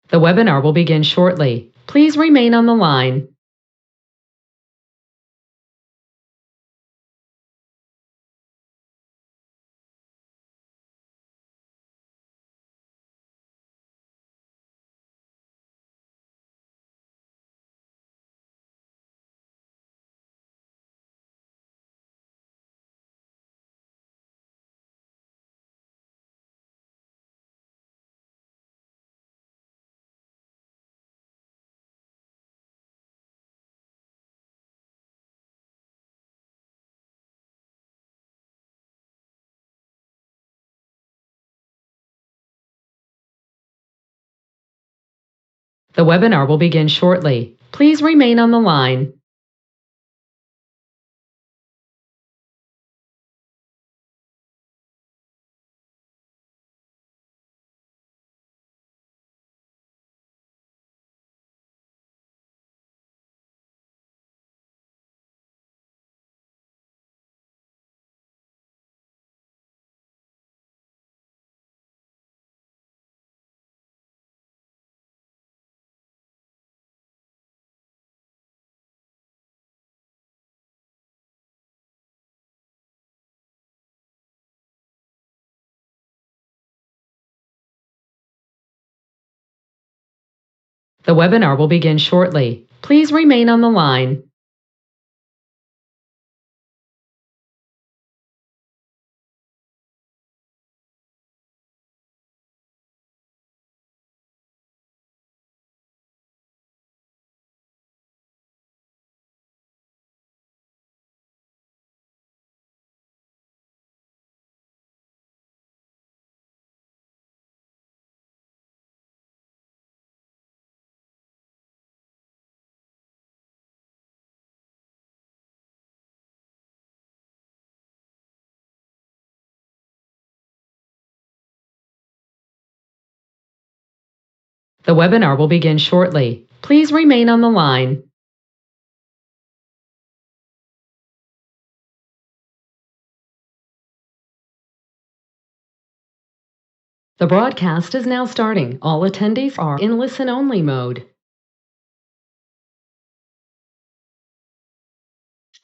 The webinar will begin shortly. Please remain on the line. The webinar will begin shortly. Please remain on the line. The webinar will begin shortly. Please remain on the line. The webinar will begin shortly. Please remain on the line. The broadcast is now starting. All attendees are in listen-only mode.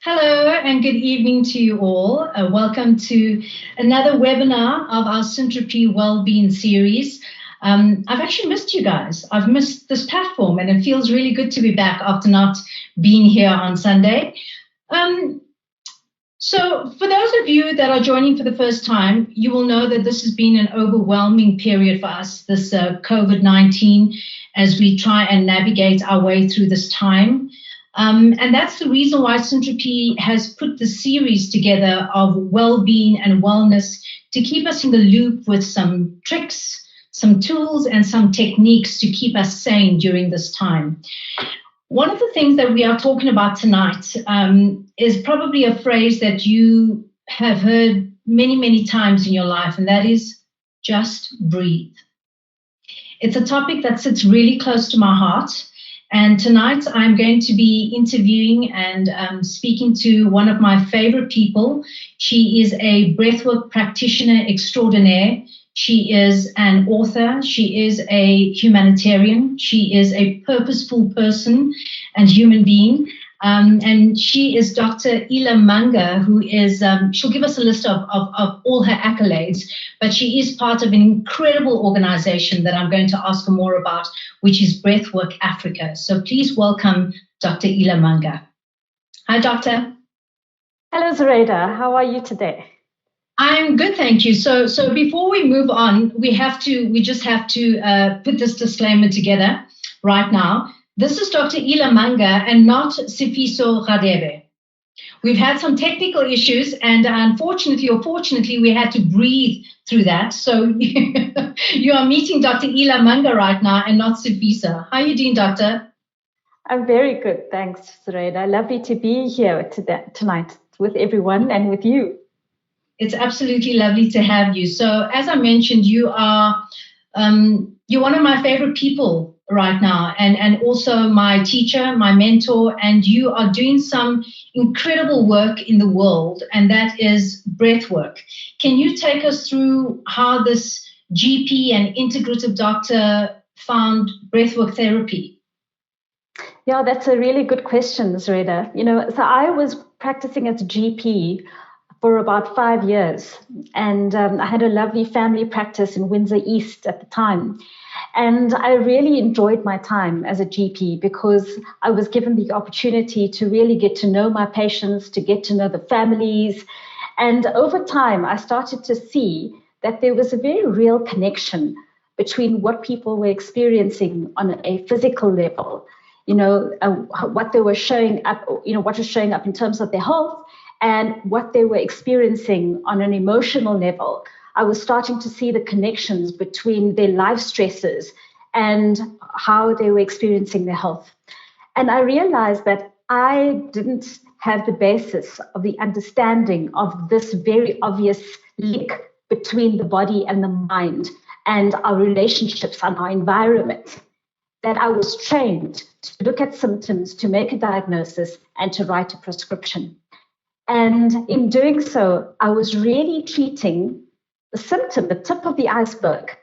Hello and good evening to you all. Welcome to another webinar of our SyntroP Wellbeing series. I've actually missed you guys. I've missed this platform and it feels really good to be back after not being here on Sunday. So for those of you that are joining for the first time, you will know that this has been an overwhelming period for us, this COVID-19, as we try and navigate our way through this time. And that's the reason why SyntroP has put the series together of well-being and wellness to keep us in the loop with some tricks, some tools, and some techniques to keep us sane during this time. One of the things that we are talking about tonight is probably a phrase that you have heard many, many times in your life, and that is just breathe. It's a topic that sits really close to my heart. And tonight I'm going to be interviewing and speaking to one of my favorite people. She is a breathwork practitioner extraordinaire. She is an author. She is a humanitarian. She is a purposeful person and human being. And she is Dr. Ila Manga, who is, she'll give us a list of all her accolades, but she is part of an incredible organization that I'm going to ask her more about, which is Breathwork Africa. So please welcome Dr. Ila Manga. Hi, Doctor. Hello, Zoraida. How are you today? I'm good, thank you. So before we move on, we just have to put this disclaimer together right now. This is Dr. Ila Manga and not Sifiso Radebe. We've had some technical issues, and unfortunately or fortunately, we had to breathe through that. So you are meeting Dr. Ila Manga right now and not Sifiso. How are you doing, Doctor? I'm very good, thanks, Zoraida. Lovely to be here tonight with everyone and with you. It's absolutely lovely to have you. So as I mentioned, you are you're one of my favorite people right now, and also my teacher, my mentor, and you are doing some incredible work in the world, and that is breath work. Can you take us through how this GP and integrative doctor found breathwork therapy? Yeah, that's a really good question, Zreda. So I was practicing as a GP for about 5 years, and I had a lovely family practice in Windsor East at the time. And I really enjoyed my time as a GP because I was given the opportunity to really get to know my patients, to get to know the families. And over time, I started to see that there was a very real connection between what people were experiencing on a physical level, what they were showing up, what was showing up in terms of their health and what they were experiencing on an emotional level. I was starting to see the connections between their life stresses and how they were experiencing their health. And I realized that I didn't have the basis of the understanding of this very obvious link between the body and the mind and our relationships and our environment, that I was trained to look at symptoms, to make a diagnosis, and to write a prescription. And in doing so, I was really treating the symptom, the tip of the iceberg.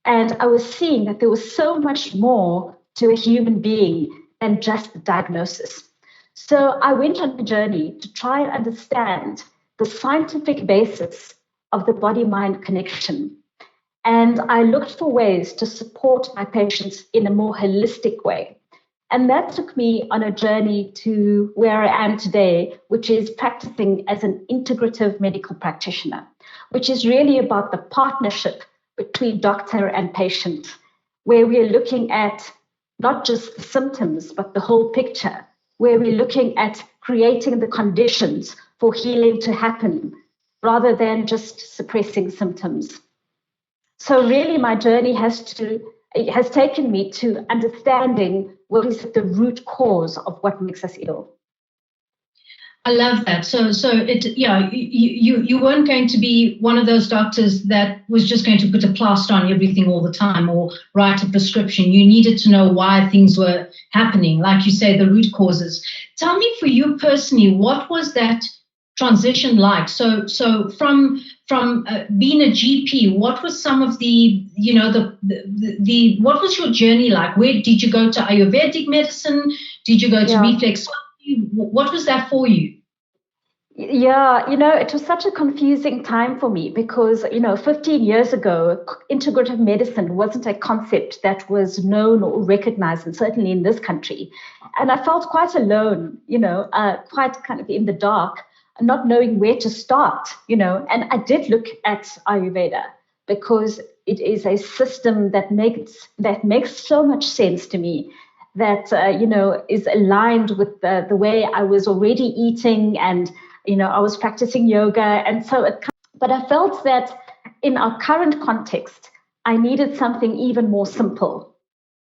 And I was seeing that there was so much more to a human being than just the diagnosis. So I went on a journey to try and understand the scientific basis of the body-mind connection. And I looked for ways to support my patients in a more holistic way. And that took me on a journey to where I am today, which is practicing as an integrative medical practitioner, which is really about the partnership between doctor and patient, where we're looking at not just the symptoms, but the whole picture, where we're looking at creating the conditions for healing to happen rather than just suppressing symptoms. So really my journey has taken me to understanding what is the root cause of what makes us ill. I love that. So you weren't going to be one of those doctors that was just going to put a plaster on everything all the time or write a prescription. You needed to know why things were happening, like you say, the root causes. Tell me, for you personally, what was that transition like? So from being a GP, what was some of the what was your journey like? Where did you go to Ayurvedic medicine? Did you go to reflexology? What was that for you? Yeah, it was such a confusing time for me because, 15 years ago, integrative medicine wasn't a concept that was known or recognized, and certainly in this country. And I felt quite alone, quite kind of in the dark, not knowing where to start, and I did look at Ayurveda because it is a system that makes so much sense to me, that is aligned with the way I was already eating, and I was practicing yoga, and so but I felt that in our current context I needed something even more simple,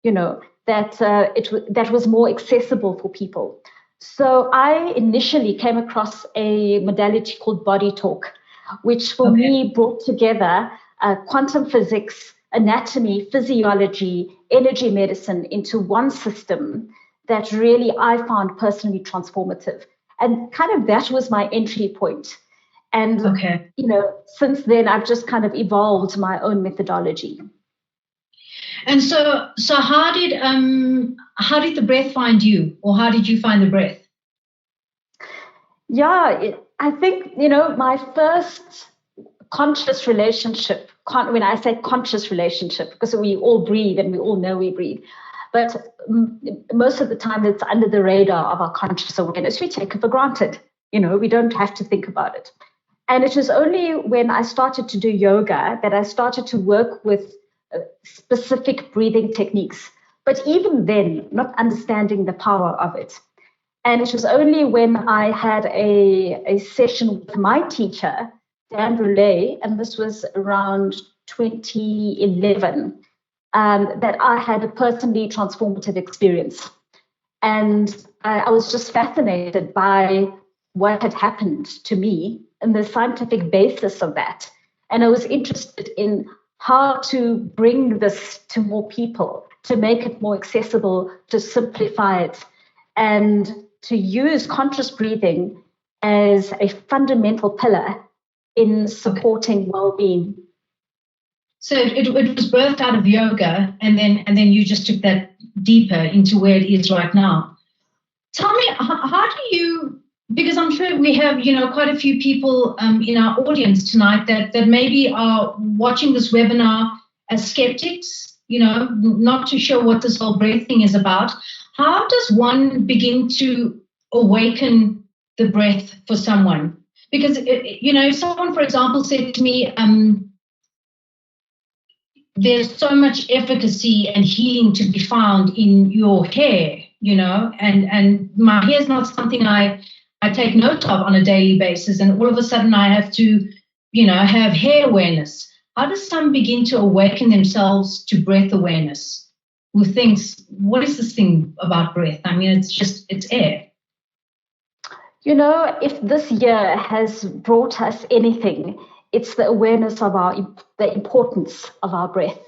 that was more accessible for people. So I initially came across a modality called Body Talk, which for me brought together quantum physics, anatomy, physiology, energy medicine into one system that really I found personally transformative. And kind of that was my entry point. And, since then I've just kind of evolved my own methodology. And so how did the breath find you, or how did you find the breath? Yeah, I think, my first conscious relationship, when I say conscious relationship, because we all breathe and we all know we breathe, but most of the time it's under the radar of our conscious awareness. We take it for granted, we don't have to think about it. And it was only when I started to do yoga that I started to work with specific breathing techniques, but even then, not understanding the power of it. And it was only when I had a session with my teacher, Dan Brulé, and this was around 2011, that I had a personally transformative experience. And I was just fascinated by what had happened to me and the scientific basis of that. And I was interested in how to bring this to more people, to make it more accessible, to simplify it, and to use conscious breathing as a fundamental pillar in supporting well-being. So it was birthed out of yoga, and then you just took that deeper into where it is right now. Tell me, how do you? Because I'm sure we have, quite a few people in our audience tonight that maybe are watching this webinar as skeptics, not too sure what this whole breath thing is about. How does one begin to awaken the breath for someone? Because, if someone, for example, said to me, there's so much efficacy and healing to be found in your hair, and my hair is not something I take note of on a daily basis. And all of a sudden I have to, have hair awareness. How does some begin to awaken themselves to breath awareness who thinks, what is this thing about breath? I mean, it's air. If this year has brought us anything, it's the awareness of the importance of our breath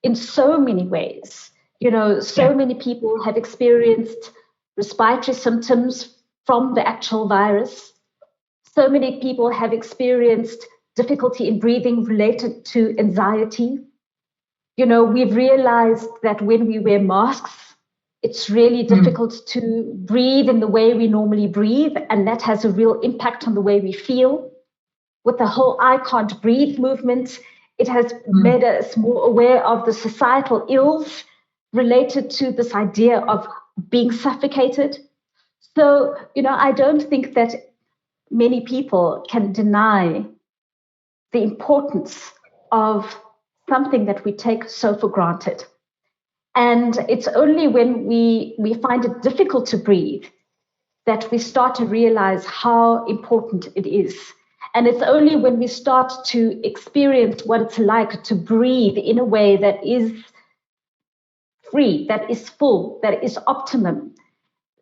in so many ways. Many people have experienced respiratory symptoms from the actual virus. So many people have experienced difficulty in breathing related to anxiety. We've realized that when we wear masks, it's really difficult to breathe in the way we normally breathe, and that has a real impact on the way we feel. With the whole I can't breathe movement, it has made us more aware of the societal ills related to this idea of being suffocated. So, I don't think that many people can deny the importance of something that we take so for granted. And it's only when we find it difficult to breathe that we start to realize how important it is. And it's only when we start to experience what it's like to breathe in a way that is free, that is full, that is optimum,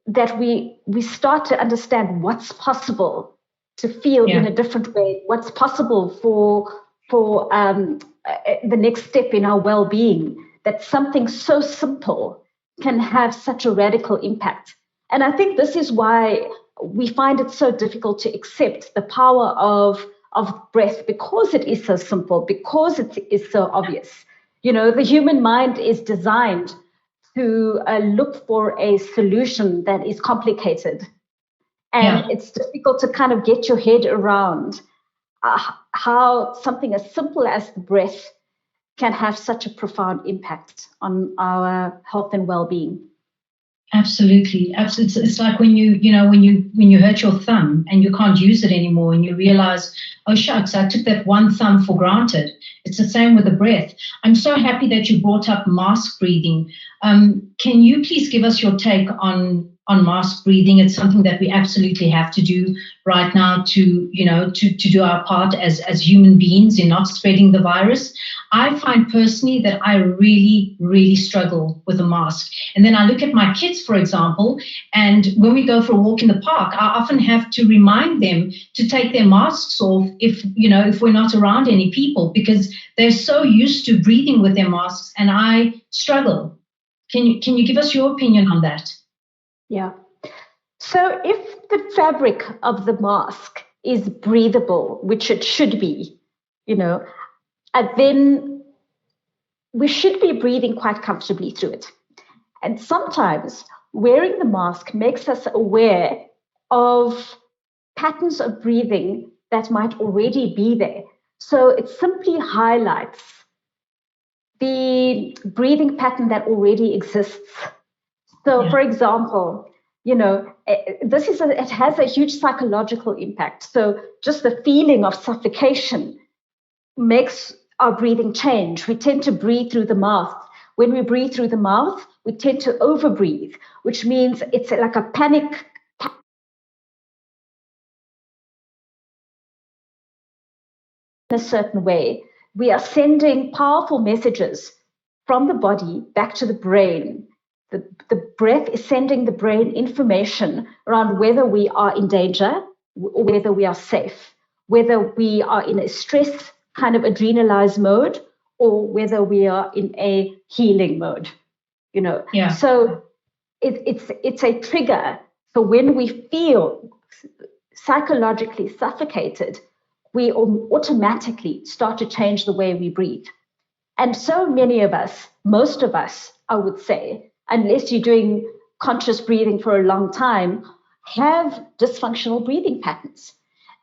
that we start to understand what's possible to feel in a different way, what's possible for the next step in our well-being, that something so simple can have such a radical impact. And I think this is why we find it so difficult to accept the power of breath, because it is so simple, because it is so obvious. The human mind is designed to look for a solution that is complicated. And it's difficult to kind of get your head around how something as simple as the breath can have such a profound impact on our health and well-being. Absolutely. It's like when you hurt your thumb and you can't use it anymore, and you realize, oh shucks, I took that one thumb for granted. It's the same with the breath. I'm so happy that you brought up mask breathing. Can you please give us your take on mask breathing? It's something that we absolutely have to do right now to do our part as human beings in not spreading the virus. I find personally that I really, really struggle with a mask. And then I look at my kids, for example, and when we go for a walk in the park, I often have to remind them to take their masks off if we're not around any people, because they're so used to breathing with their masks, and I struggle. Can you give us your opinion on that? Yeah. So if the fabric of the mask is breathable, which it should be, and then we should be breathing quite comfortably through it. And sometimes wearing the mask makes us aware of patterns of breathing that might already be there. So it simply highlights the breathing pattern that already exists. So, for example, it has a huge psychological impact. So just the feeling of suffocation makes our breathing change. We tend to breathe through the mouth. When we breathe through the mouth, we tend to overbreathe, which means it's like a panic. In a certain way, we are sending powerful messages from the body back to the brain. The breath is sending the brain information around whether we are in danger or whether we are safe, whether we are in a stress kind of adrenalized mode or whether we are in a healing mode. So it's a trigger. So when we feel psychologically suffocated, we automatically start to change the way we breathe. And so many of us, most of us, I would say, unless you're doing conscious breathing for a long time, have dysfunctional breathing patterns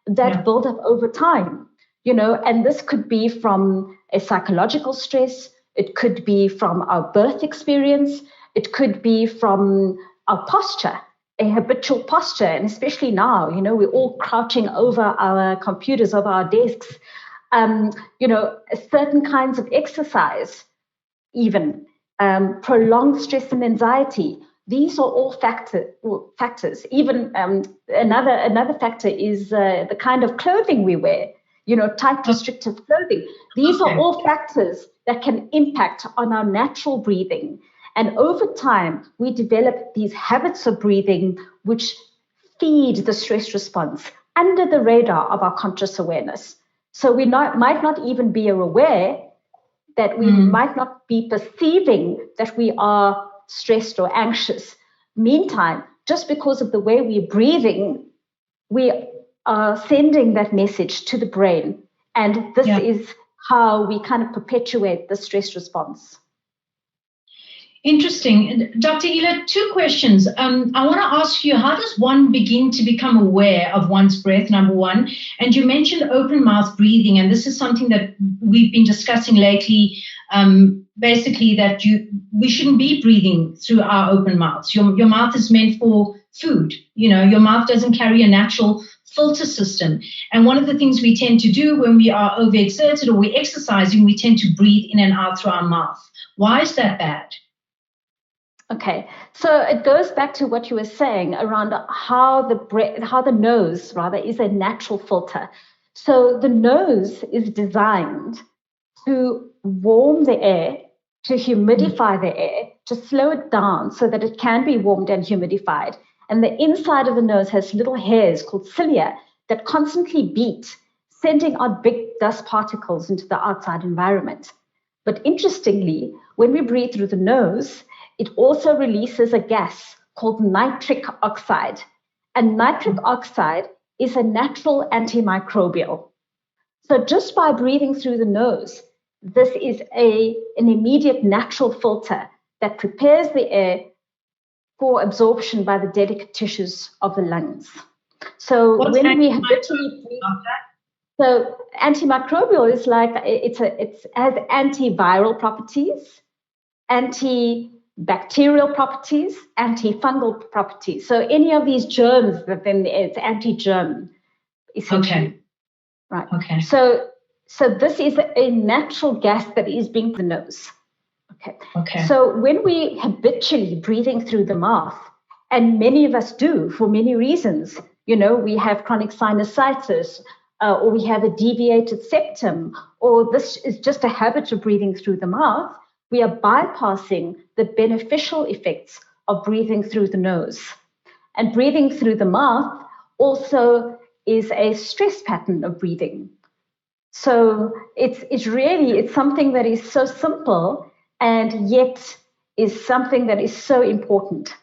that build up over time, and this could be from a psychological stress, it could be from our birth experience, it could be from our posture, a habitual posture, and especially now, we're all crouching over our computers, over our desks, certain kinds of exercise, even prolonged stress and anxiety. These are all factors. Even another factor is the kind of clothing we wear, tight, restrictive clothing. These are all factors that can impact on our natural breathing. And over time, we develop these habits of breathing which feed the stress response under the radar of our conscious awareness. So we might not even be aware that we might not be perceiving that we are stressed or anxious. Meantime, just because of the way we're breathing, we are sending that message to the brain. And this is how we kind of perpetuate the stress response. Interesting. Dr. Ela, 2 questions. I want to ask you, how does one begin to become aware of one's breath, number one? And you mentioned open mouth breathing, and this is something that we've been discussing lately, basically that we shouldn't be breathing through our open mouths. Your mouth is meant for food. Your mouth doesn't carry a natural filter system. And one of the things we tend to do when we are overexerted or we're exercising, we tend to breathe in and out through our mouth. Why is that bad? Okay, so it goes back to what you were saying around how the nose rather is a natural filter. So the nose is designed to warm the air, to humidify the air, to slow it down so that it can be warmed and humidified. And the inside of the nose has little hairs called cilia that constantly beat, sending out big dust particles into the outside environment. But interestingly, when we breathe through the nose, it also releases a gas called nitric oxide. And nitric oxide is a natural antimicrobial. So just by breathing through the nose, this is an immediate natural filter that prepares the air for absorption by the delicate tissues of the lungs. So when we habitually breathe, so antimicrobial is like it has antiviral properties, antibacterial properties, antifungal properties. So any of these germs, then it's anti-germ, essentially. Okay. Right. Okay. So this is a natural gas that is being the nose. Okay. Okay. So when we habitually breathing through the mouth, and many of us do for many reasons, we have chronic sinusitis, or we have a deviated septum, or this is just a habit of breathing through the mouth, we are bypassing the beneficial effects of breathing through the nose. And breathing through the mouth also is a stress pattern of breathing. So it's something that is so simple and yet is something that is so important.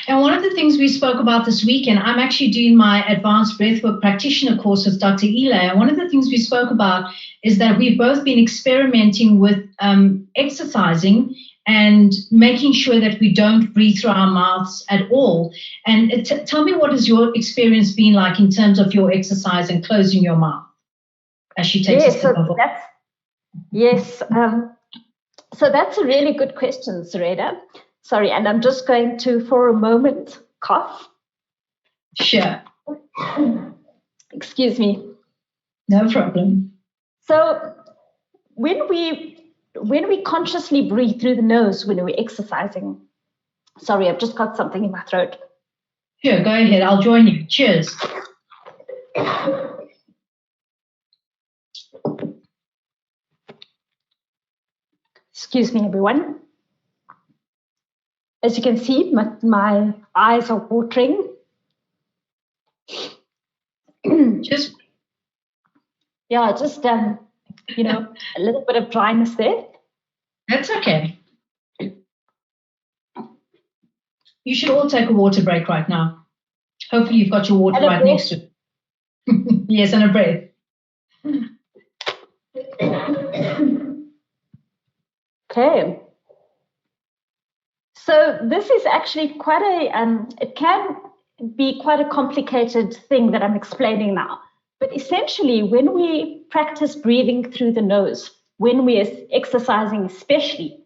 And one of the things we spoke about this weekend, I'm actually doing my advanced breathwork practitioner course with Dr. Ela. And one of the things we spoke about is that we've both been experimenting with exercising and making sure that we don't breathe through our mouths at all. And tell me, what has your experience been like in terms of your exercise and closing your mouth as she takes a step over? So that's a really good question, Sareda. Sorry, and I'm just going to, for a moment, cough. Sure. Excuse me. No problem. So when we consciously breathe through the nose when we're exercising, sorry, I've just got something in my throat. Sure, go ahead. I'll join you. Cheers. Excuse me, everyone. As you can see, my eyes are watering. Just a little bit of dryness there. That's okay. You should all take a water break right now. Hopefully you've got your water right next to you. Yes, and a breath. Okay. So this is actually quite it can be quite a complicated thing that I'm explaining now. But essentially, when we practice breathing through the nose, when we are exercising especially,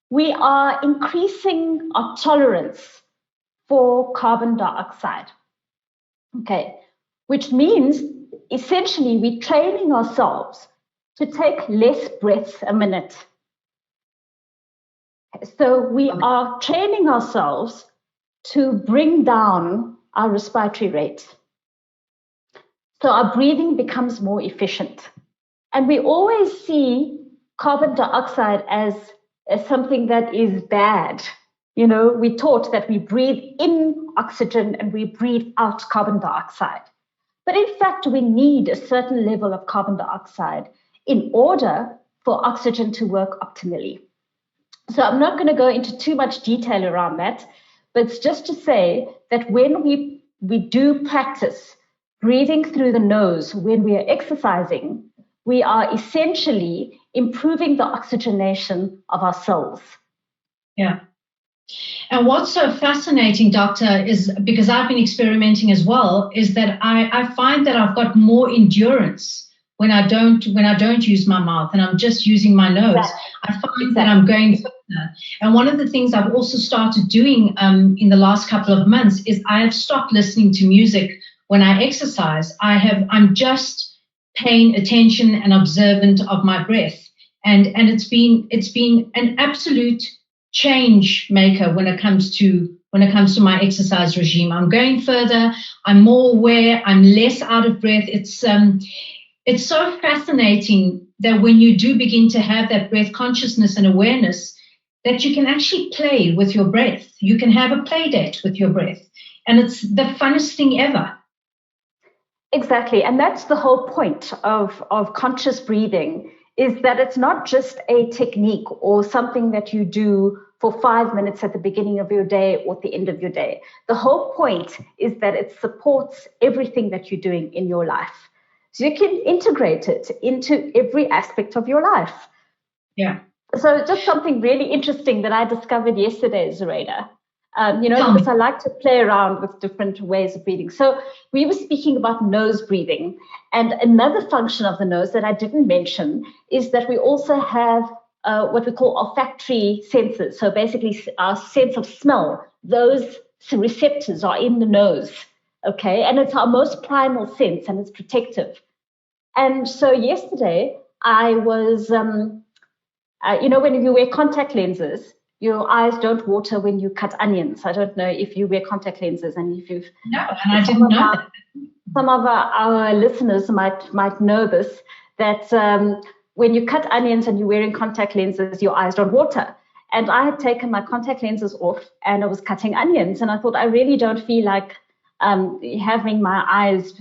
we are increasing our tolerance for carbon dioxide. Okay, which means essentially we're training ourselves to take less breaths a minute. So we are training ourselves to bring down our respiratory rate. So our breathing becomes more efficient. And we always see carbon dioxide as something that is bad. You know, we're taught that we breathe in oxygen and we breathe out carbon dioxide. But in fact, we need a certain level of carbon dioxide in order for oxygen to work optimally. So I'm not going to go into too much detail around that, but it's just to say that when we do practice breathing through the nose when we are exercising, we are essentially improving the oxygenation of our cells. Yeah. And what's so fascinating, Doctor, is because I've been experimenting as well, is that I find that I've got more endurance when I don't use my mouth and I'm just using my nose. Exactly. I find that I'm going further. And one of the things I've also started doing in the last couple of months is I have stopped listening to music when I exercise. I'm just paying attention and observant of my breath. And it's been an absolute change maker when it comes to my exercise regime. I'm going further. I'm more aware. I'm less out of breath. It's so fascinating that when you do begin to have that breath consciousness and awareness, that you can actually play with your breath. You can have a play date with your breath. And it's the funnest thing ever. Exactly. And that's the whole point of conscious breathing, is that it's not just a technique or something that you do for 5 minutes at the beginning of your day or at the end of your day. The whole point is that it supports everything that you're doing in your life. So you can integrate it into every aspect of your life. Yeah. So just something really interesting that I discovered yesterday, Zoraida. Because I like to play around with different ways of breathing. So we were speaking about nose breathing. And another function of the nose that I didn't mention is that we also have what we call olfactory senses. So basically our sense of smell, those receptors are in the nose. Okay, and it's our most primal sense and it's protective. And so yesterday I was, when you wear contact lenses, your eyes don't water when you cut onions. I don't know if you wear contact lenses and if you've. No, and I didn't know that. Some of our listeners might know this, that when you cut onions and you're wearing contact lenses, your eyes don't water. And I had taken my contact lenses off and I was cutting onions. And I thought, I really don't feel like having my eyes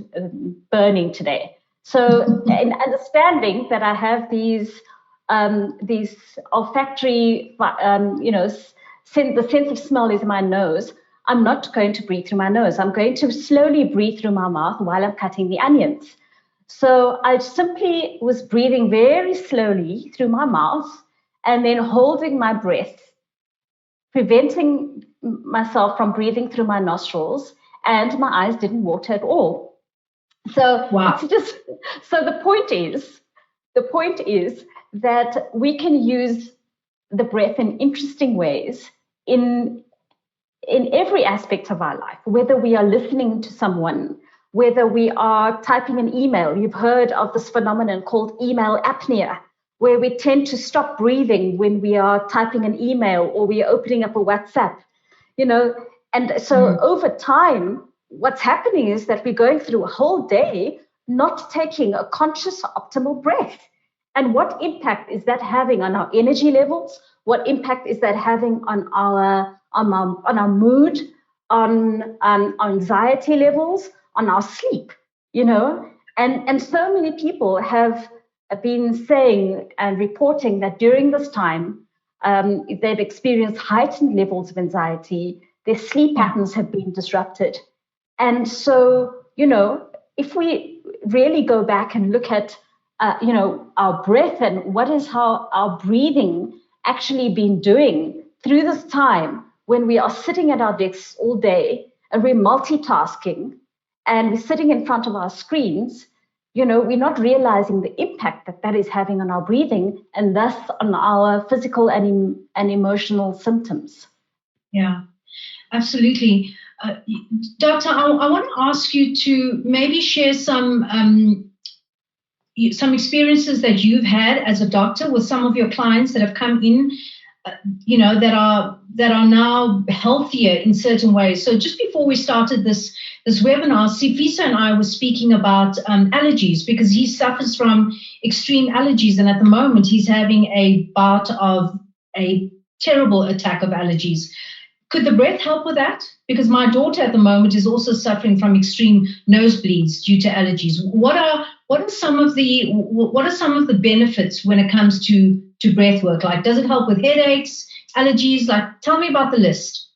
burning today. So in understanding that I have these olfactory, the sense of smell is in my nose, I'm not going to breathe through my nose. I'm going to slowly breathe through my mouth while I'm cutting the onions. So I simply was breathing very slowly through my mouth and then holding my breath, preventing myself from breathing through my nostrils, and my eyes didn't water at all. So It's just, so the point is that we can use the breath in interesting ways in every aspect of our life, whether we are listening to someone, whether we are typing an email. You've heard of this phenomenon called email apnea, where we tend to stop breathing when we are typing an email or we are opening up a WhatsApp, and so over time, what's happening is that we're going through a whole day not taking a conscious, optimal breath. And what impact is that having on our energy levels? What impact is that having on our mood, on anxiety levels, on our sleep? And so many people have been saying and reporting that during this time they've experienced heightened levels of anxiety. Their sleep patterns have been disrupted. And so, if we really go back and look at, our breath and how our breathing actually been doing through this time when we are sitting at our desks all day and we're multitasking and we're sitting in front of our screens, we're not realizing the impact that is having on our breathing and thus on our physical and emotional symptoms. Yeah, absolutely. Doctor, I want to ask you to maybe share some experiences that you've had as a doctor with some of your clients that have come in, that are now healthier in certain ways. So just before we started this webinar, Sifiso and I were speaking about allergies, because he suffers from extreme allergies, and at the moment he's having a bout of a terrible attack of allergies. Could the breath help with that? Because my daughter at the moment is also suffering from extreme nosebleeds due to allergies. What are some of the benefits when it comes to breath work? Like, does it help with headaches, allergies? Like, tell me about the list.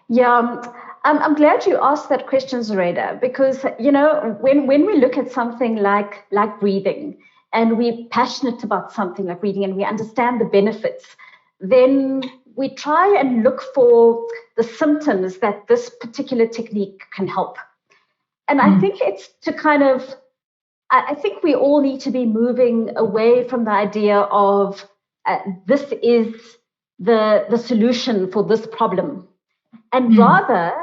Yeah, I'm glad you asked that question, Zoraida, because when we look at something like breathing, and we're passionate about something like breathing, and we understand the benefits, then we try and look for the symptoms that this particular technique can help. And I think it's to I think we all need to be moving away from the idea of this is the solution for this problem, and rather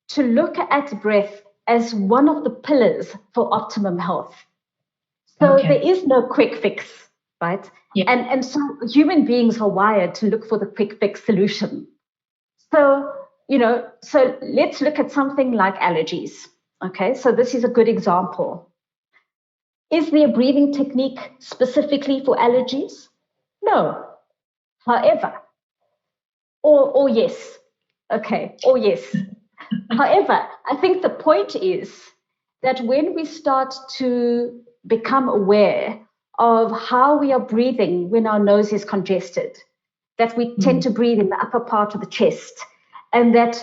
to look at breath as one of the pillars for optimum health. So there is no quick fix, right? Yeah. And so human beings are wired to look for the quick fix solution. So, so let's look at something like allergies. Okay, so this is a good example. Is there a breathing technique specifically for allergies? No. However, or yes. Okay, or yes. However, I think the point is that when we start to become aware of how we are breathing when our nose is congested, that we tend to breathe in the upper part of the chest, and that,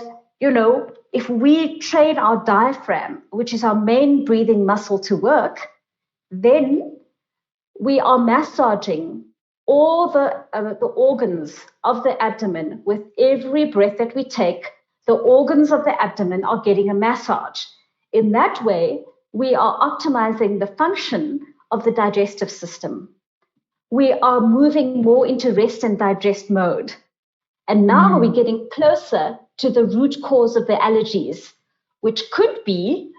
if we train our diaphragm, which is our main breathing muscle, to work, then we are massaging all the organs of the abdomen. With every breath that we take, the organs of the abdomen are getting a massage. In that way, we are optimizing the function of the digestive system. We are moving more into rest and digest mode. And now we're getting closer to the root cause of the allergies, which could be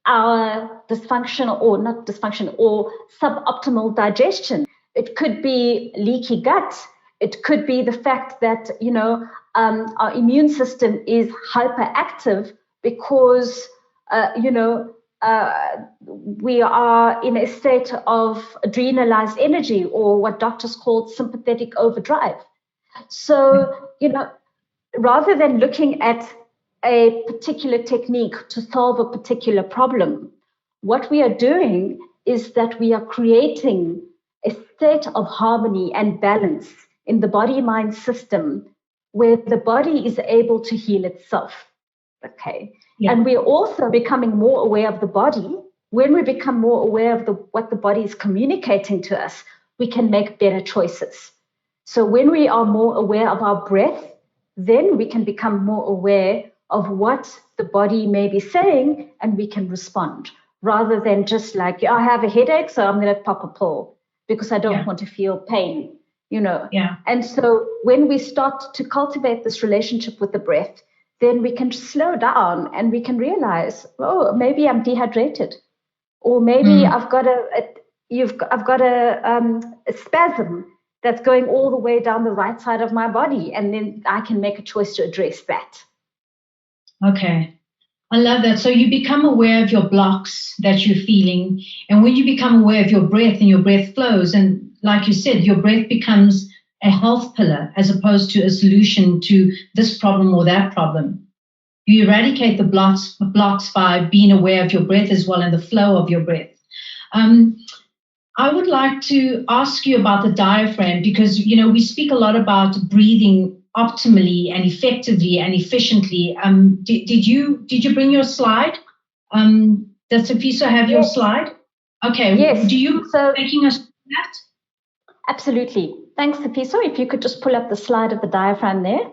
our dysfunctional or not dysfunctional or suboptimal digestion. It could be leaky gut. It could be the fact that, our immune system is hyperactive because, we are in a state of adrenalized energy, or what doctors call sympathetic overdrive. So, rather than looking at a particular technique to solve a particular problem, what we are doing is that we are creating a state of harmony and balance in the body-mind system where the body is able to heal itself. Okay. Yeah. And we're also becoming more aware of the body. When we become more aware of what the body is communicating to us, we can make better choices. So when we are more aware of our breath, then we can become more aware of what the body may be saying, and we can respond, rather than just like, I have a headache, so I'm going to pop a pill because I don't want to feel pain, Yeah. And so when we start to cultivate this relationship with the breath, then we can slow down and we can realize, oh, maybe I'm dehydrated, or maybe I've got a spasm that's going all the way down the right side of my body, and then I can make a choice to address that. Okay. I love that. So you become aware of your blocks that you're feeling. And when you become aware of your breath and your breath flows, and like you said, your breath becomes a health pillar as opposed to a solution to this problem or that problem. You eradicate the blocks by being aware of your breath as well and the flow of your breath. I would like to ask you about the diaphragm, because, we speak a lot about breathing optimally and effectively and efficiently. Did you bring your slide? Does Sifiso have your slide? Okay. Yes. Do you taking us through that? Absolutely. Thanks, Tapiso. If you could just pull up the slide of the diaphragm there.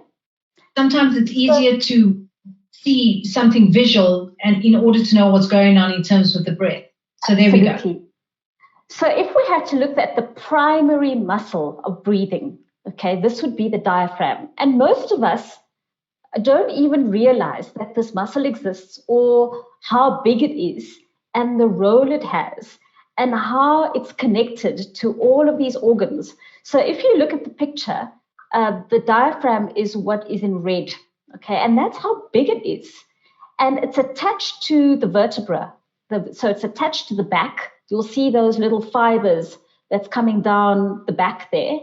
Sometimes it's easier to see something visual and in order to know what's going on in terms of the breath. So there we go. So if we had to look at the primary muscle of breathing, okay, this would be the diaphragm. And most of us don't even realize that this muscle exists or how big it is and the role it has and how it's connected to all of these organs. So if you look at the picture, the diaphragm is what is in red, okay, and that's how big it is. And it's attached to the vertebra. So it's attached to the back. You'll see those little fibers that's coming down the back there.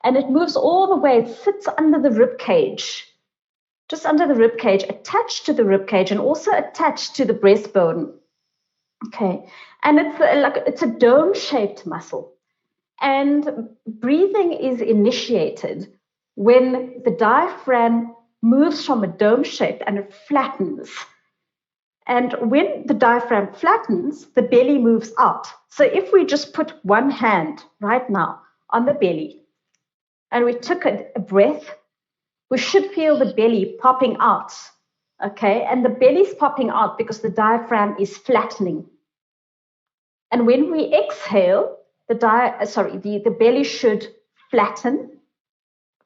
And it moves all the way. It sits under the rib cage, just under the rib cage, attached to the rib cage and also attached to the breastbone. Okay. And it's a dome-shaped muscle. And breathing is initiated when the diaphragm moves from a dome shape and it flattens. And when the diaphragm flattens, the belly moves out. So if we just put one hand right now on the belly and we took a breath, we should feel the belly popping out, okay? And the belly's popping out because the diaphragm is flattening. And when we exhale, the belly should flatten,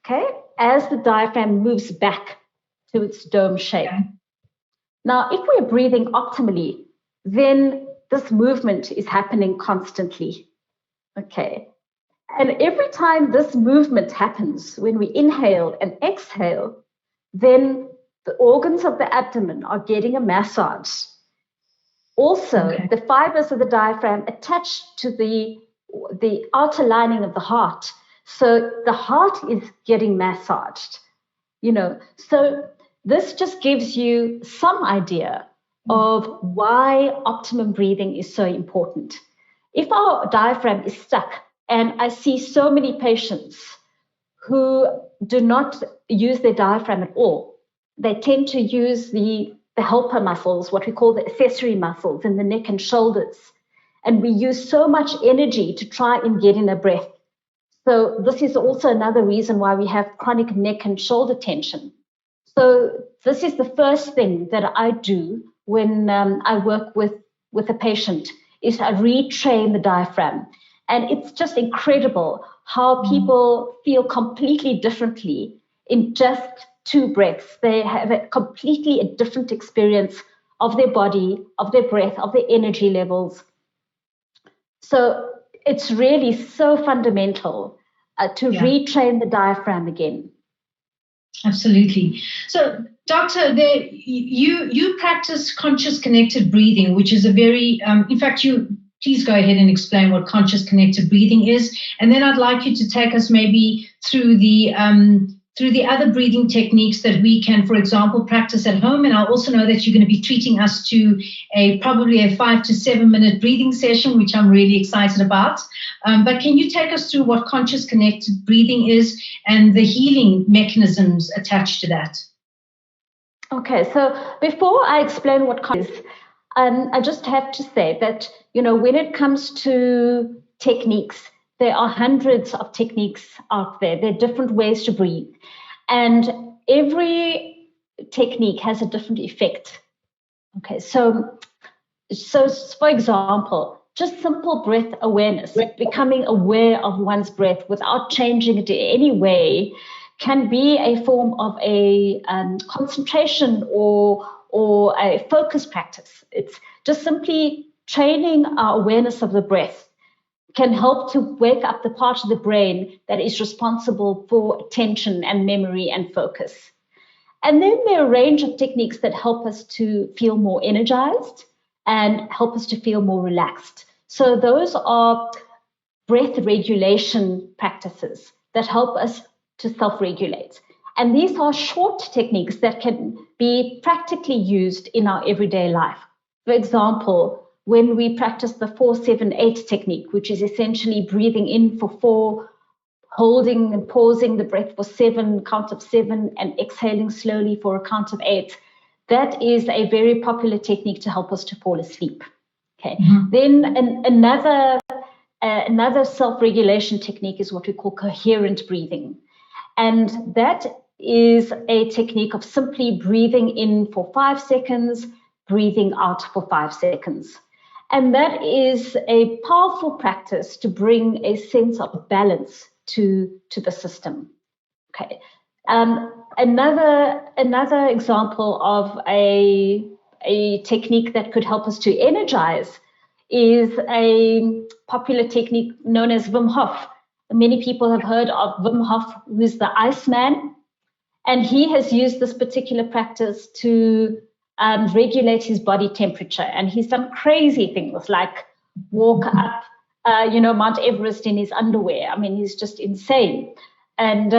okay, as the diaphragm moves back to its dome shape. Okay. Now, if we're breathing optimally, then this movement is happening constantly, okay? And every time this movement happens, when we inhale and exhale, then the organs of the abdomen are getting a massage. Also, okay, the fibers of the diaphragm attach to the outer lining of the heart. So the heart is getting massaged, So this just gives you some idea of why optimum breathing is so important. If our diaphragm is stuck, and I see so many patients who do not use their diaphragm at all, they tend to use the helper muscles, what we call the accessory muscles in the neck and shoulders. And we use so much energy to try and get in a breath. So this is also another reason why we have chronic neck and shoulder tension. So this is the first thing that I do when I work with a patient, is I retrain the diaphragm. And it's just incredible how people feel completely differently in just 2 breaths. They have a completely different experience of their body, of their breath, of their energy levels. So it's really so fundamental to retrain the diaphragm again. Absolutely. So, Doctor, you practice conscious connected breathing, which is a very, in fact, please go ahead and explain what conscious connected breathing is. And then I'd like you to take us maybe through the other breathing techniques that we can, for example, practice at home. And I also know that you're going to be treating us to probably a 5 to 7 minute breathing session, which I'm really excited about. But can you take us through what conscious connected breathing is and the healing mechanisms attached to that? Okay, so before I explain what conscious is, I just have to say that, when it comes to techniques, there are hundreds of techniques out there. There are different ways to breathe. And every technique has a different effect. Okay, so for example, just simple breath awareness, becoming aware of one's breath without changing it in any way, can be a form of a concentration or a focus practice. It's just simply training our awareness of the breath can help to wake up the part of the brain that is responsible for attention and memory and focus. And then there are a range of techniques that help us to feel more energized and help us to feel more relaxed. So those are breath regulation practices that help us to self-regulate. And these are short techniques that can be practically used in our everyday life. For example, when we practice the 4-7-8 technique, which is essentially breathing in for 4, holding and pausing the breath for 7, count of 7, and exhaling slowly for a count of 8, that is a very popular technique to help us to fall asleep. Okay. Mm-hmm. Then another another self-regulation technique is what we call coherent breathing. And that is a technique of simply breathing in for 5 seconds, breathing out for 5 seconds. And that is a powerful practice to bring a sense of balance to the system. Okay. Another example of a technique that could help us to energize is a popular technique known as Wim Hof. Many people have heard of Wim Hof, who's the Iceman, and he has used this particular practice to regulate his body temperature. And he's done crazy things like walk up, Mount Everest in his underwear. I mean, he's just insane. And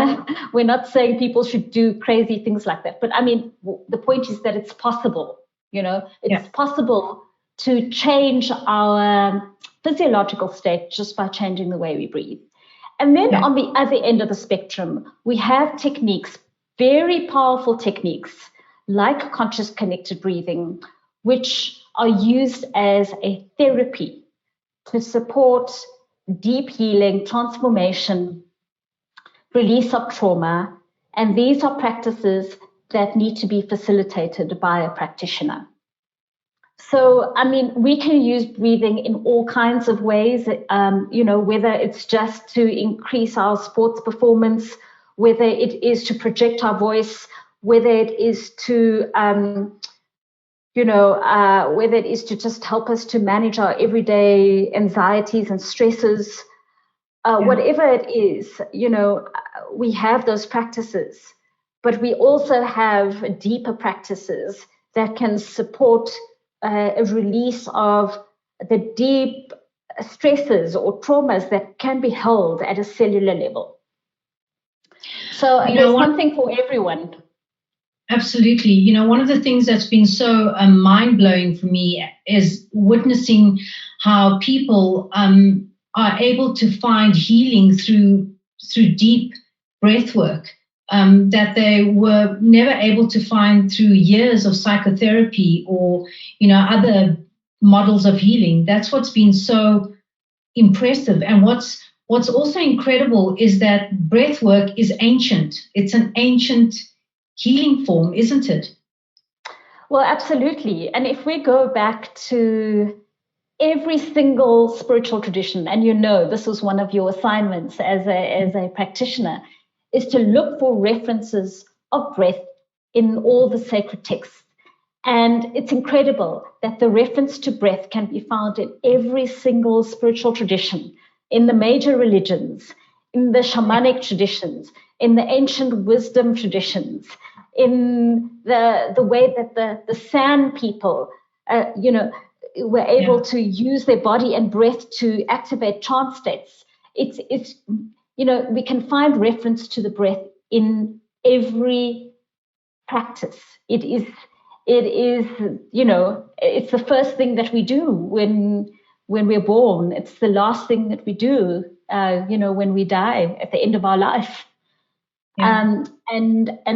we're not saying people should do crazy things like that. But I mean, the point is that it's possible, it's possible to change our physiological state just by changing the way we breathe. And then on the other end of the spectrum, we have techniques, very powerful techniques, like conscious connected breathing, which are used as a therapy to support deep healing, transformation, release of trauma. And these are practices that need to be facilitated by a practitioner. So, I mean, we can use breathing in all kinds of ways, whether it's just to increase our sports performance, whether it is to project our voice, whether it is to, whether it is to just help us to manage our everyday anxieties and stresses, whatever it is, we have those practices, but we also have deeper practices that can support a release of the deep stresses or traumas that can be held at a cellular level. So there's something for everyone. Absolutely. One of the things that's been so mind-blowing for me is witnessing how people are able to find healing through deep breath work that they were never able to find through years of psychotherapy or, other models of healing. That's what's been so impressive. And what's also incredible is that breath work is ancient. It's an ancient healing form, isn't it? Well, absolutely. And if we go back to every single spiritual tradition, and this was one of your assignments as a practitioner, is to look for references of breath in all the sacred texts. And it's incredible that the reference to breath can be found in every single spiritual tradition, in the major religions, in the shamanic traditions, in the ancient wisdom traditions, in the way that the San people, were able to use their body and breath to activate trance states. It's we can find reference to the breath in every practice. It is it's the first thing that we do when we're born. It's the last thing that we do when we die at the end of our life. And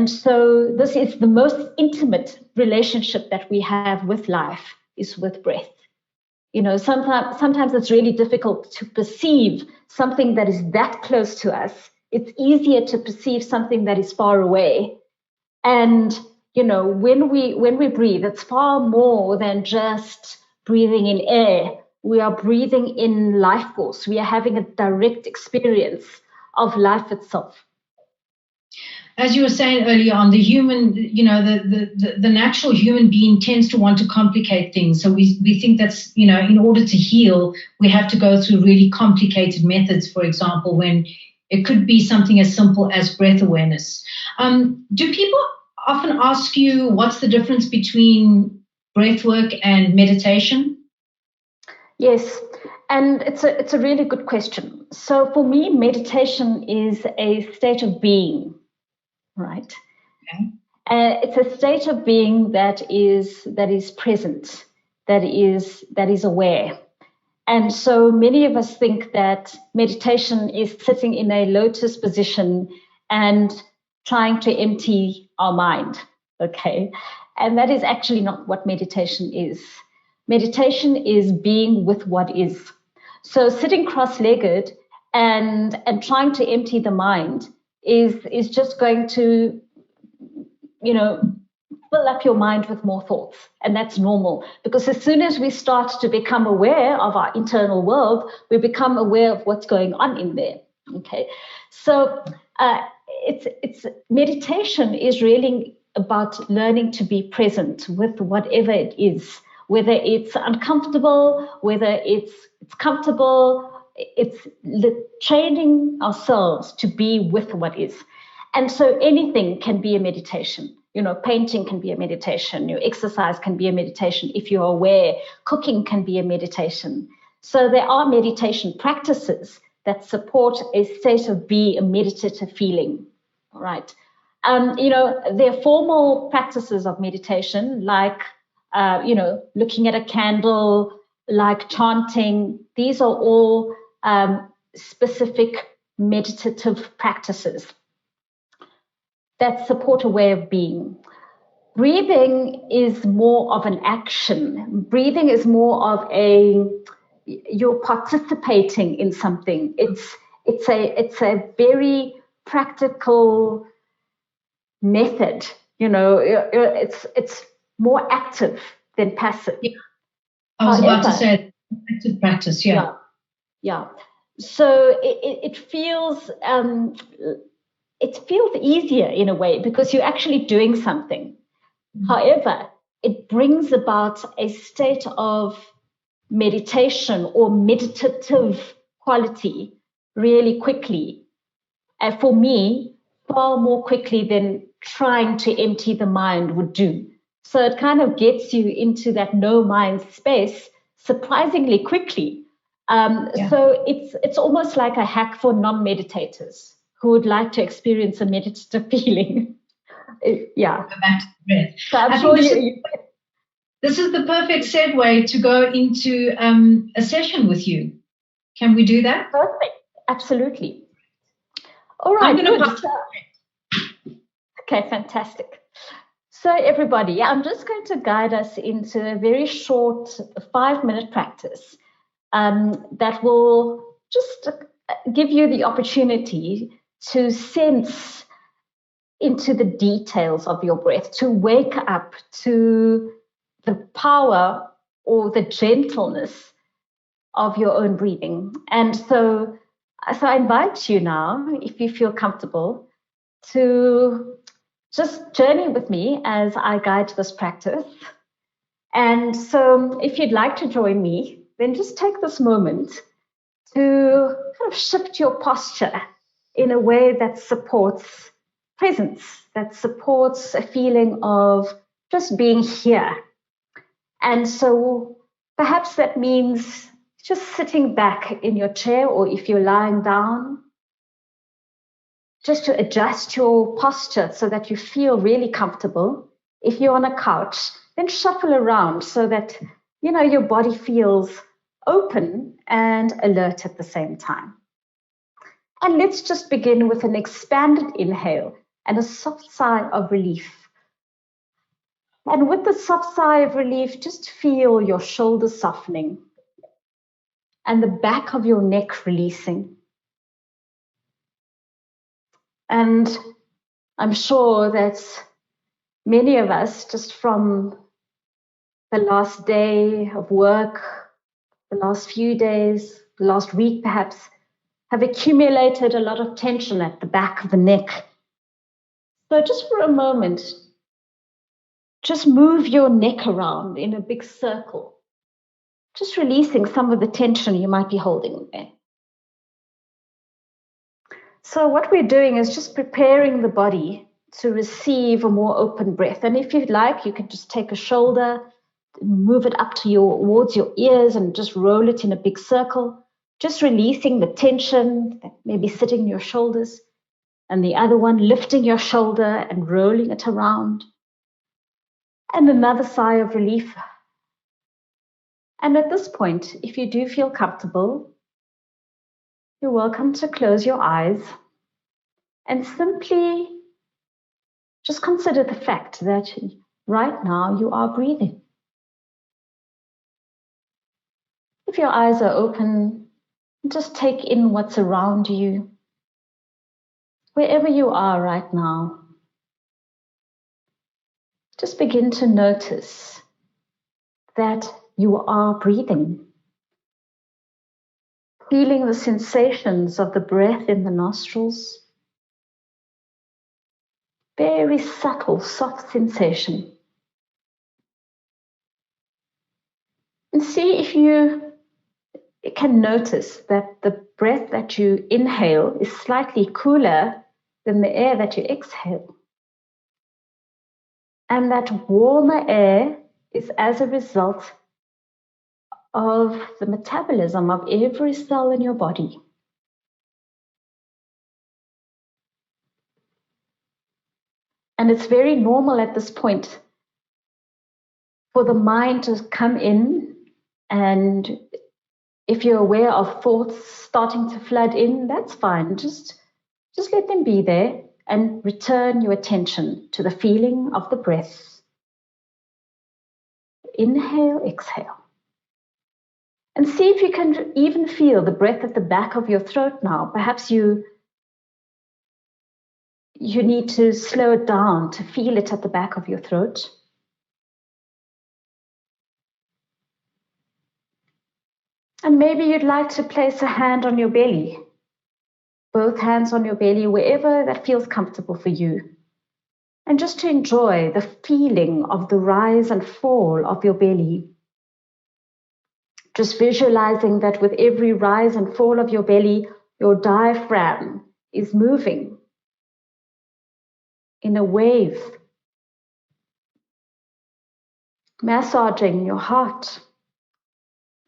so this is the most intimate relationship that we have with life, is with breath. Sometimes it's really difficult to perceive something that is that close to us. It's easier to perceive something that is far away. And when we breathe, it's far more than just breathing in air. We are breathing in life force. We are having a direct experience of life itself. As you were saying earlier on, the human, the natural human being tends to want to complicate things. So we think that's, in order to heal, we have to go through really complicated methods, for example, when it could be something as simple as breath awareness. Do people often ask you what's the difference between breath work and meditation? Yes, and it's a really good question. So for me, meditation is a state of being. Right. Okay. It's a state of being that is present, that is aware. And so many of us think that meditation is sitting in a lotus position and trying to empty our mind. Okay. And that is actually not what meditation is. Meditation is being with what is. So sitting cross-legged and trying to empty the mind is just going to, fill up your mind with more thoughts. And that's normal, because as soon as we start to become aware of our internal world, we become aware of what's going on in there. Okay, so it's meditation is really about learning to be present with whatever it is, whether it's uncomfortable, whether it's comfortable. It's training ourselves to be with what is. And so anything can be a meditation. Painting can be a meditation. Your exercise can be a meditation if you're aware. Cooking can be a meditation. So there are meditation practices that support a state of being, a meditative feeling. All right. There are formal practices of meditation, like, looking at a candle, like chanting. These are all specific meditative practices that support a way of being. Breathing is more of an action. Breathing is more of you're participating in something. It's a very practical method. It's more active than passive. Yeah. I was about to say active practice. Yeah. So it feels easier in a way because you're actually doing something. However, it brings about a state of meditation or meditative quality really quickly. For me, far more quickly than trying to empty the mind would do. So it kind of gets you into that no mind space surprisingly quickly. So it's almost like a hack for non-meditators who would like to experience a meditative feeling. Yeah. Go back to the breath. So I'm sure this is the perfect segue to go into a session with you. Can we do that? Perfect. Absolutely. All right. Okay, fantastic. So everybody, I'm just going to guide us into a very short 5-minute practice that will just give you the opportunity to sense into the details of your breath, to wake up to the power or the gentleness of your own breathing. And so I invite you now, if you feel comfortable, to just journey with me as I guide this practice. And so if you'd like to join me, then just take this moment to kind of shift your posture in a way that supports presence, that supports a feeling of just being here. And so perhaps that means just sitting back in your chair, or if you're lying down, just to adjust your posture so that you feel really comfortable. If you're on a couch, then shuffle around so that, your body feels open and alert at the same time. And let's just begin with an expanded inhale and a soft sigh of relief. And with the soft sigh of relief, just feel your shoulders softening and the back of your neck releasing. And I'm sure that many of us, just from the last day of work, the last few days, the last week perhaps, have accumulated a lot of tension at the back of the neck. So just for a moment, just move your neck around in a big circle, just releasing some of the tension you might be holding there. So what we're doing is just preparing the body to receive a more open breath. And if you'd like, you can just take a shoulder, move it up towards your ears and just roll it in a big circle, just releasing the tension that may be sitting in your shoulders. And the other one, lifting your shoulder and rolling it around. And another sigh of relief. And at this point, if you do feel comfortable, you're welcome to close your eyes and simply just consider the fact that right now you are breathing. If your eyes are open, Just take in what's around you, wherever you are right now. Just begin to notice that you are breathing, feeling the sensations of the breath in the nostrils. Very subtle, soft sensation. And see if you can notice that the breath that you inhale is slightly cooler than the air that you exhale. And that warmer air is as a result of the metabolism of every cell in your body. And it's very normal at this point for the mind to come in, and if you're aware of thoughts starting to flood in, that's fine. Just let them be there and return your attention to the feeling of the breath. Inhale, exhale. And see if you can even feel the breath at the back of your throat now. Perhaps you need to slow it down to feel it at the back of your throat. And maybe you'd like to place a hand on your belly, both hands on your belly, wherever that feels comfortable for you. And just to enjoy the feeling of the rise and fall of your belly. Just visualizing that with every rise and fall of your belly, your diaphragm is moving in a wave, massaging your heart,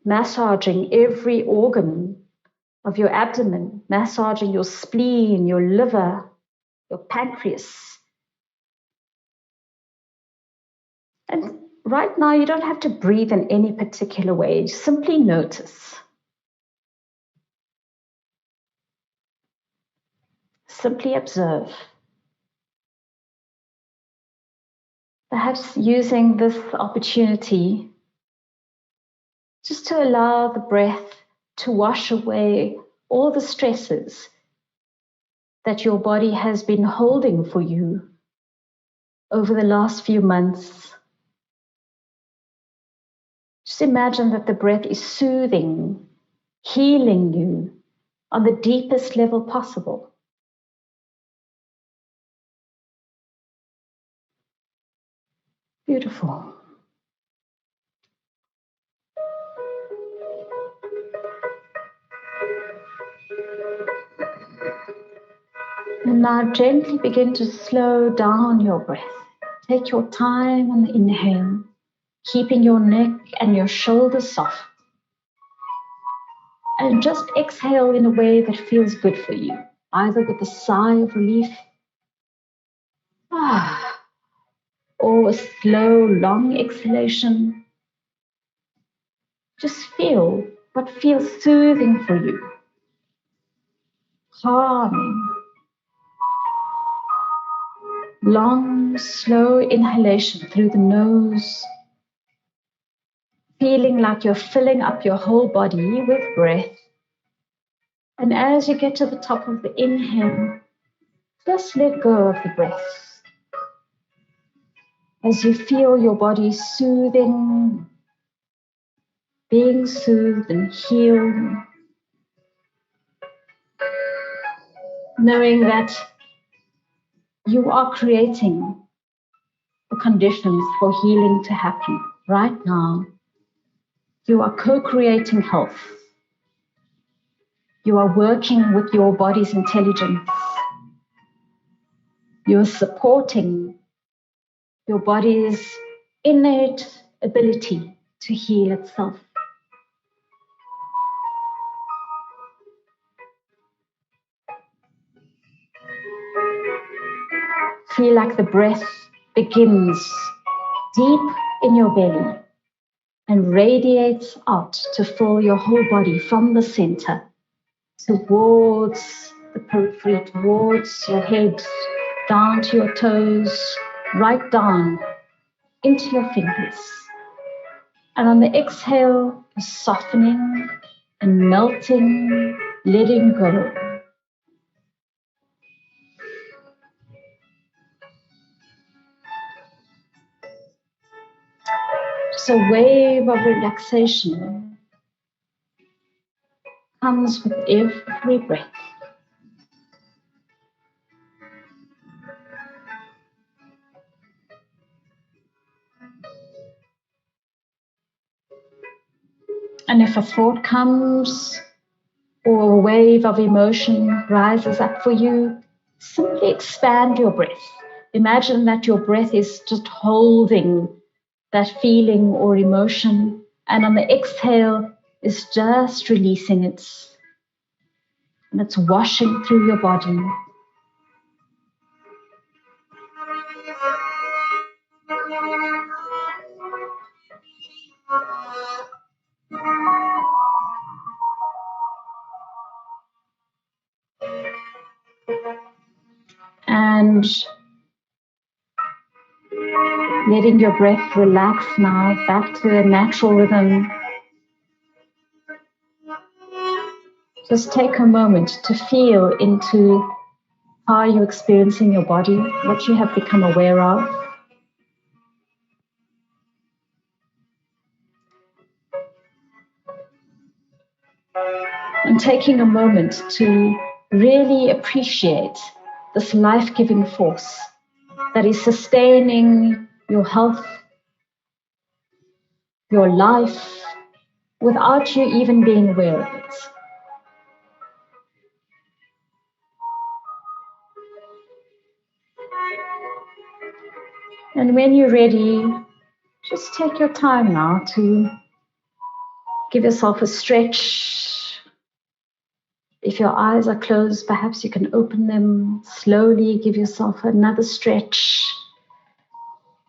massaging every organ of your abdomen, massaging your spleen, your liver, your pancreas. And right now, you don't have to breathe in any particular way. Simply notice. Simply observe. Perhaps using this opportunity just to allow the breath to wash away all the stresses that your body has been holding for you over the last few months. Just imagine that the breath is soothing, healing you on the deepest level possible. Beautiful. And now gently begin to slow down your breath. Take your time on the inhale, keeping your neck and your shoulders soft. And just exhale in a way that feels good for you, either with a sigh of relief or a slow, long exhalation. Just feel what feels soothing for you, calming. Long, slow inhalation through the nose, feeling like you're filling up your whole body with breath. And as you get to the top of the inhale, just let go of the breath. As you feel your body soothing, being soothed and healed, knowing that you are creating the conditions for healing to happen right now. You are co-creating health. You are working with your body's intelligence. You're supporting your body's innate ability to heal itself. Feel like the breath begins deep in your belly and radiates out to fill your whole body from the center towards the periphery, towards your head, down to your toes, right down into your fingers. And on the exhale, you're softening and melting, letting go. Just a wave of relaxation comes with every breath. And if a thought comes or a wave of emotion rises up for you, simply expand your breath. Imagine that your breath is just holding that feeling or emotion, and on the exhale is just releasing it, and it's washing through your body. And letting your breath relax now back to a natural rhythm. Just take a moment to feel into how you're experiencing your body, what you have become aware of. And taking a moment to really appreciate this life-giving force that is sustaining your health, your life, without you even being aware of it. And when you're ready, just take your time now to give yourself a stretch. If your eyes are closed, perhaps you can open them slowly, give yourself another stretch.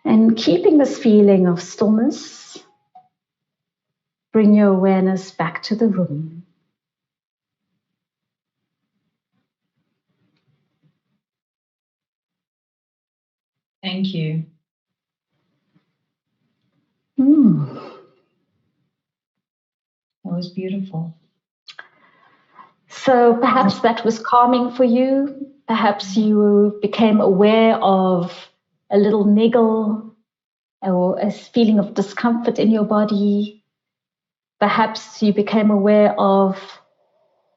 And keeping this feeling of stillness, bring your awareness back to the room. Thank you. That was beautiful. So perhaps that was calming for you. Perhaps you became aware of a little niggle or a feeling of discomfort in your body. Perhaps you became aware of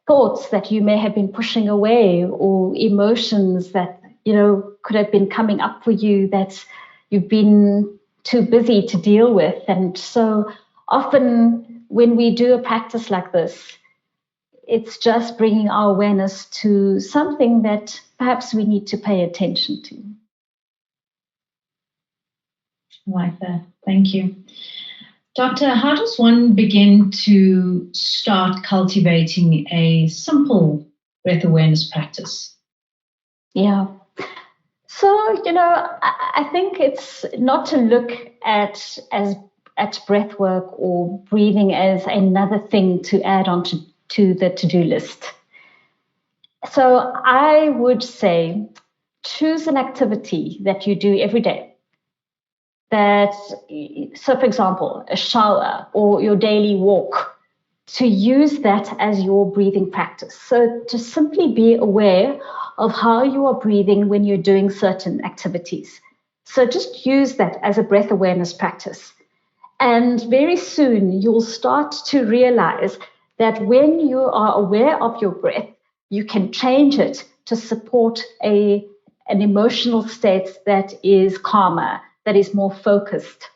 thoughts that you may have been pushing away, or emotions that, could have been coming up for you that you've been too busy to deal with. And so often when we do a practice like this, it's just bringing our awareness to something that perhaps we need to pay attention to. I like that. Thank you. Doctor, how does one begin to start cultivating a simple breath awareness practice? Yeah. So, I think it's not to look at breath work or breathing as another thing to add on to the to-do list. So I would say choose an activity that you do every day. So for example, a shower or your daily walk, to use that as your breathing practice. So to simply be aware of how you are breathing when you're doing certain activities. So just use that as a breath awareness practice. And very soon you'll start to realize that when you are aware of your breath, you can change it to support an emotional state that is calmer, that is more focused,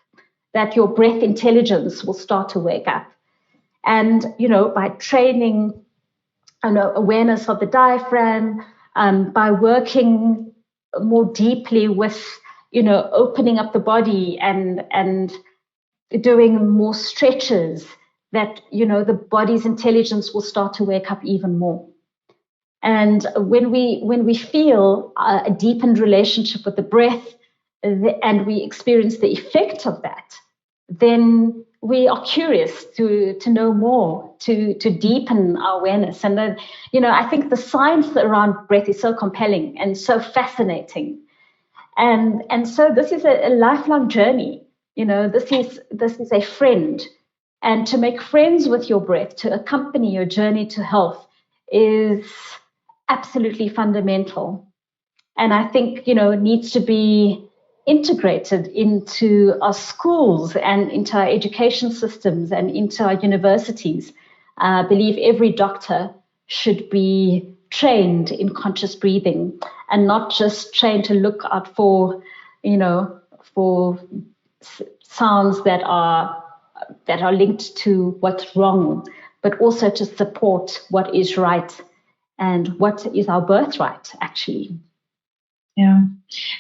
that your breath intelligence will start to wake up. And, by training awareness of the diaphragm, by working more deeply with, opening up the body and doing more stretches, that, the body's intelligence will start to wake up even more. And when we feel a deepened relationship with the breath, and we experience the effect of that, then we are curious to know more, to deepen our awareness. And then, I think the science around breath is so compelling and so fascinating. And so this is a lifelong journey. This is a friend And to make friends with your breath, to accompany your journey to health is absolutely fundamental. And I think, needs to be integrated into our schools and into our education systems and into our universities. I believe every doctor should be trained in conscious breathing and not just trained to look out for, for sounds that are linked to what's wrong, but also to support what is right and what is our birthright, actually. Yeah,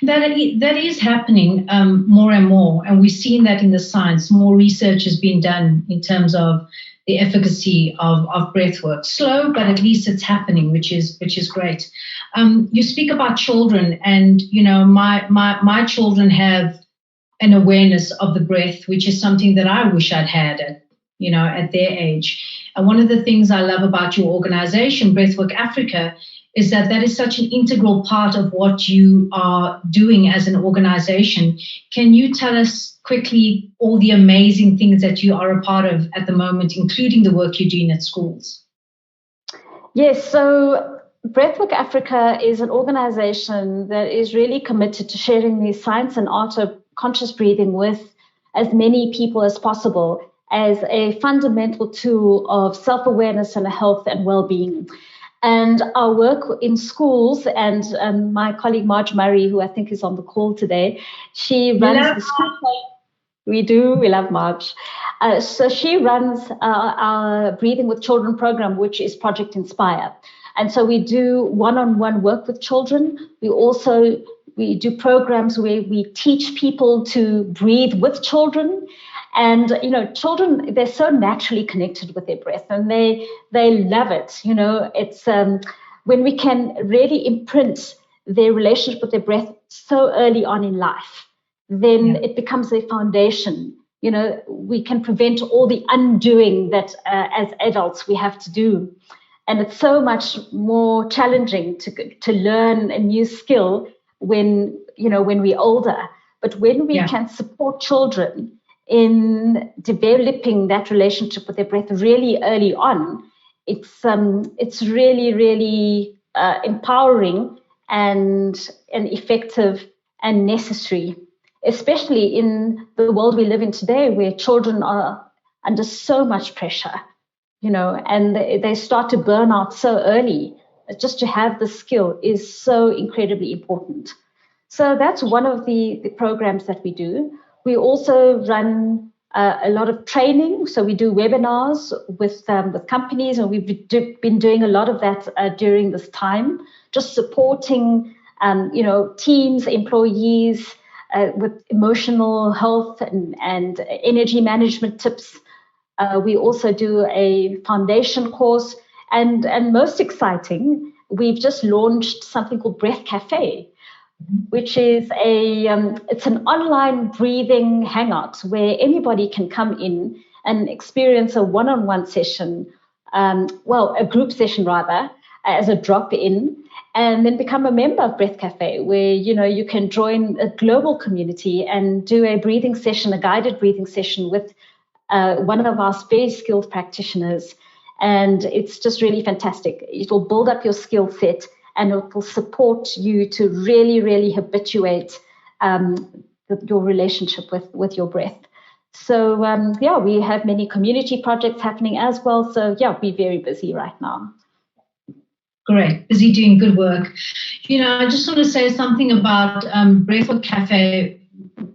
that is happening more and more, and we've seen that in the science. More research has been done in terms of the efficacy of breath work. Slow, but at least it's happening, which is great. You speak about children, and my children have an awareness of the breath, which is something that I wish I'd had at their age. And one of the things I love about your organization, Breathwork Africa, is that is such an integral part of what you are doing as an organization. Can you tell us quickly all the amazing things that you are a part of at the moment, including the work you're doing at schools? Yes, so Breathwork Africa is an organization that is really committed to sharing the science and art of conscious breathing with as many people as possible as a fundamental tool of self-awareness and health and well-being. And our work in schools, and my colleague Marge Murray, who I think is on the call today, she runs the school. We love Marge. So she runs our Breathing with Children program, which is Project Inspire. And so we do one-on-one work with children. We do programs where we teach people to breathe with children. And, children, they're so naturally connected with their breath and they love it. It's when we can really imprint their relationship with their breath so early on in life, then it becomes a foundation. We can prevent all the undoing that as adults we have to do. And it's so much more challenging to learn a new skill when we're older. But when we can support children in developing that relationship with their breath really early on, it's really, really empowering and effective and necessary, especially in the world we live in today, where children are under so much pressure, and they start to burn out so early. Just to have the skill is so incredibly important. So that's one of the programs that we do. We also run a lot of training. So we do webinars with companies, and we've been doing a lot of that during this time, just supporting teams, employees with emotional health and energy management tips. We also do a foundation course, and most exciting, we've just launched something called Breath Cafe, which is it's an online breathing hangout where anybody can come in and experience a one-on-one session, a group session rather, as a drop-in, and then become a member of Breath Cafe, where you can join a global community and do a breathing session, a guided breathing session with one of our very skilled practitioners. And it's just really fantastic. It will build up your skill set, and it will support you to really, really habituate your relationship with your breath. So, we have many community projects happening as well. So, we're very busy right now. Great, busy doing good work. I just want to say something about Breathwork Cafe.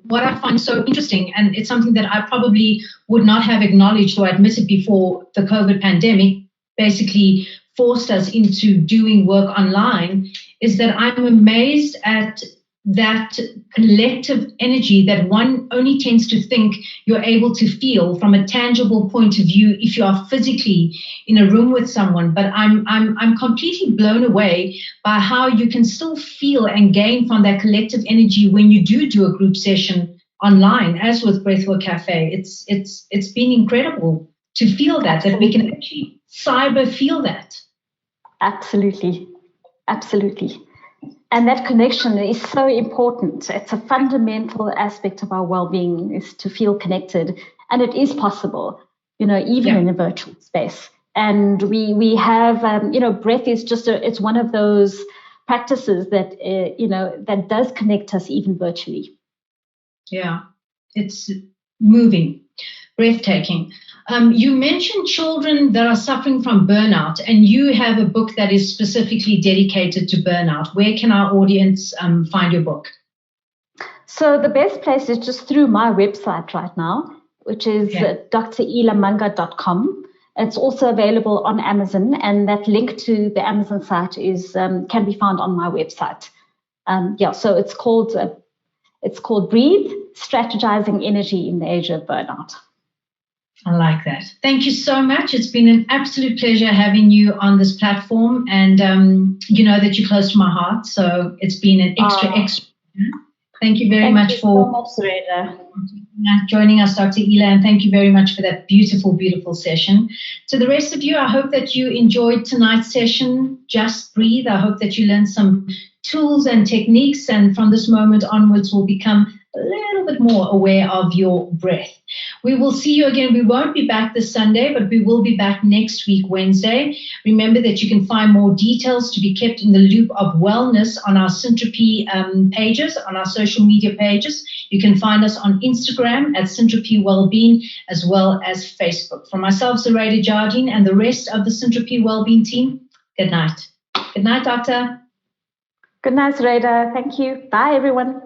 What I find so interesting, and it's something that I probably would not have acknowledged or admitted before the COVID pandemic basically forced us into doing work online, is that I'm amazed at that collective energy that one only tends to think you're able to feel from a tangible point of view if you are physically in a room with someone. But I'm completely blown away by how you can still feel and gain from that collective energy when you do a group session online, as with Breathwork Cafe. It's been incredible to feel that we can actually cyber feel that. Absolutely. And that connection is so important. It's a fundamental aspect of our well-being, is to feel connected. And it is possible. even in a virtual space. And we have, breath is just it's one of those practices that, that does connect us even virtually. Yeah, it's moving, breathtaking. You mentioned children that are suffering from burnout, and you have a book that is specifically dedicated to burnout. Where can our audience find your book? So the best place is just through my website right now, which is drilamanga.com. It's also available on Amazon, and that link to the Amazon site is can be found on my website. So it's called Breathe: Strategizing Energy in the Age of Burnout. I like that. Thank you so much. It's been an absolute pleasure having you on this platform, and you know that you're close to my heart, so it's been an extra. Thank you very much for joining us, Dr. Ela, and thank you very much for that beautiful, beautiful session. To the rest of you, I hope that you enjoyed tonight's session, Just Breathe. I hope that you learned some tools and techniques, and from this moment onwards will become a little bit more aware of your breath. We will see you again. We won't be back this Sunday, but we will be back next week, Wednesday. Remember that you can find more details to be kept in the loop of wellness on our SyntroP pages, on our social media pages. You can find us on Instagram at SyntroP Wellbeing, as well as Facebook. For myself, Zoraida Jardine, and the rest of the SyntroP Wellbeing team, good night. Good night, Doctor. Good night, Zoraida. Thank you. Bye, everyone.